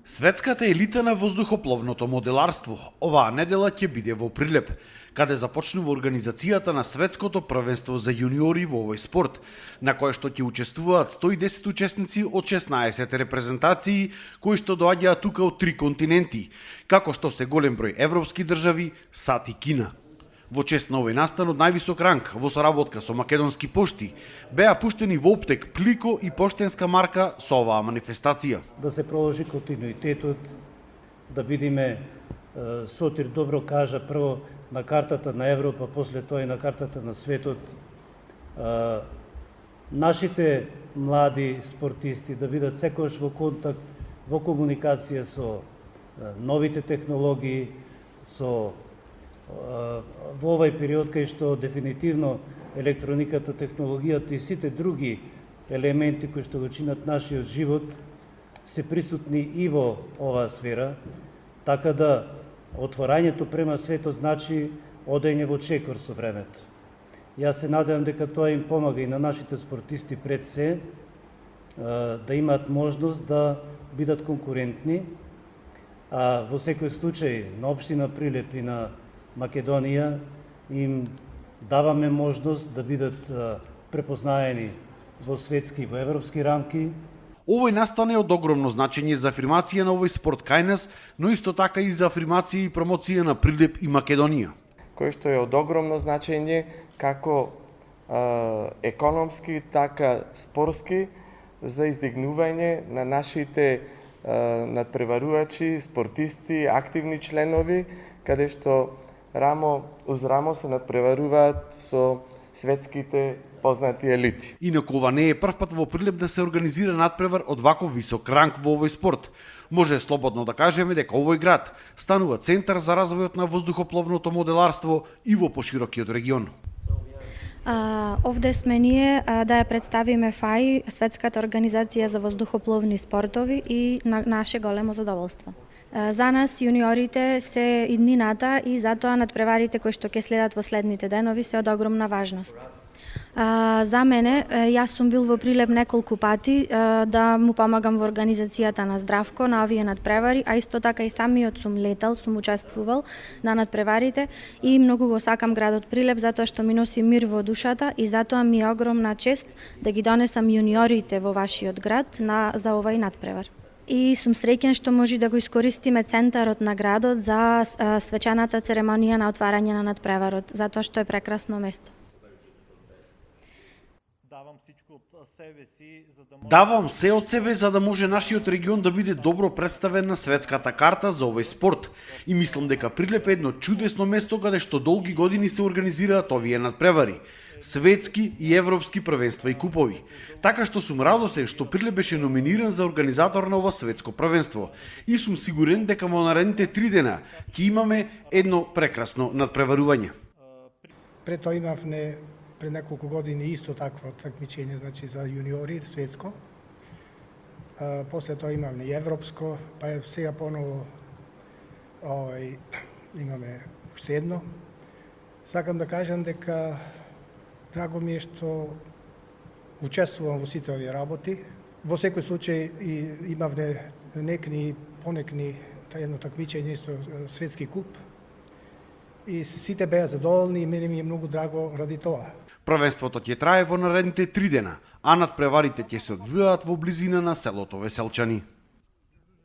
Светската елита на воздухопловното моделарство оваа недела ќе биде во Прилеп, каде започнува организацијата на светското првенство за јуниори во овој спорт, на кое што ќе учествуваат 110 учесници од 16 репрезентации кои што доаѓаат тука од 3 континенти, како што се голем број европски држави, САД и Кина. Во чест на овој настан од највисок ранг, во соработка со Македонски пошти, беа пуштени во оптек плико и поштенска марка со оваа манифестација. Да се продолжи континуитетот, да бидеме, Сотир добро кажа, прво на картата на Европа, после тоа и на картата на светот. Нашите млади спортисти да бидат секогаш во контакт, во комуникација со новите технологии, со во овој период кај што дефинитивно електрониката, технологијата и сите други елементи кои што го чинат нашиот живот се присутни и во оваа сфера, така да отворањето према светот значи одење во чекор со времето. Јас се надевам дека тоа им помага и на нашите спортисти пред се, да имаат можност да бидат конкурентни, а во секој случај на општина Прилеп и на Македонија им даваме можност да бидат препознаени во светски и во европски рамки. Овој настан е од огромно значење за афирмација на овој спорт кај нас, но исто така и за афирмација и промоција на Прилеп и Македонија. Кој што е од огромно значење како економски, така спортски за издигнување на нашите надпреварувачи, спортисти, активни членови, каде што рамо уз рамо се надпреваруваат со светските познати елити. Инаку ова не е прв пат во Прилеп да се организира надпревар од ваков висок ранг во овој спорт. Може слободно да кажеме дека овој град станува центар за развојот на воздухопловното моделарство и во поширокиот регион. Овде сме ние да ја представиме ФАИ, Светската организација за воздухопловни спортови, и на наше големо задоволство. За нас јуниорите се иднината и затоа надпреварите кои што ќе следат во следните денови се од огромна важност. За мене, јас сум бил во Прилеп неколку пати да му помагам во организацијата на Здравко на овие надпревари, а исто така и самиот сум летал, сум учествувал на надпреварите и многу го сакам градот Прилеп затоа што ми носи мир во душата и затоа ми е огромна чест да ги донесам јуниорите во вашиот град за овој надпревар. И сум среќен што може да го искористиме центарот на градот за свечаната церемонија на отварање на надпреварот, затоа што е прекрасно место. Давам се од себе за да може нашиот регион да биде добро представен на светската карта за овој спорт. И мислам дека Прилеп е едно чудесно место каде што долги години се организираат овие надпревари, светски и европски првенства и купови. Така што сум радосен што Прилеп беше номиниран за организатор на ова светско првенство и сум сигурен дека во наредните 3 дена ќе имаме едно прекрасно надпреварување. Пред тоа имавме пред неколку години исто такво такмичење, значи за јуниори светско. После тоа имавме и европско, па сега поново имаме уште едно. Сакам да кажам дека драго ми е што учествувам во сите овие работи. Во секој случај имавме понекни едно такмичење, исто светски куп. И сите беа задоволни и мене ми е многу драго ради тоа. Првенството ќе трае во наредните 3 дена, а надпреварите ќе се одвијаат во близина на селото Веселчани.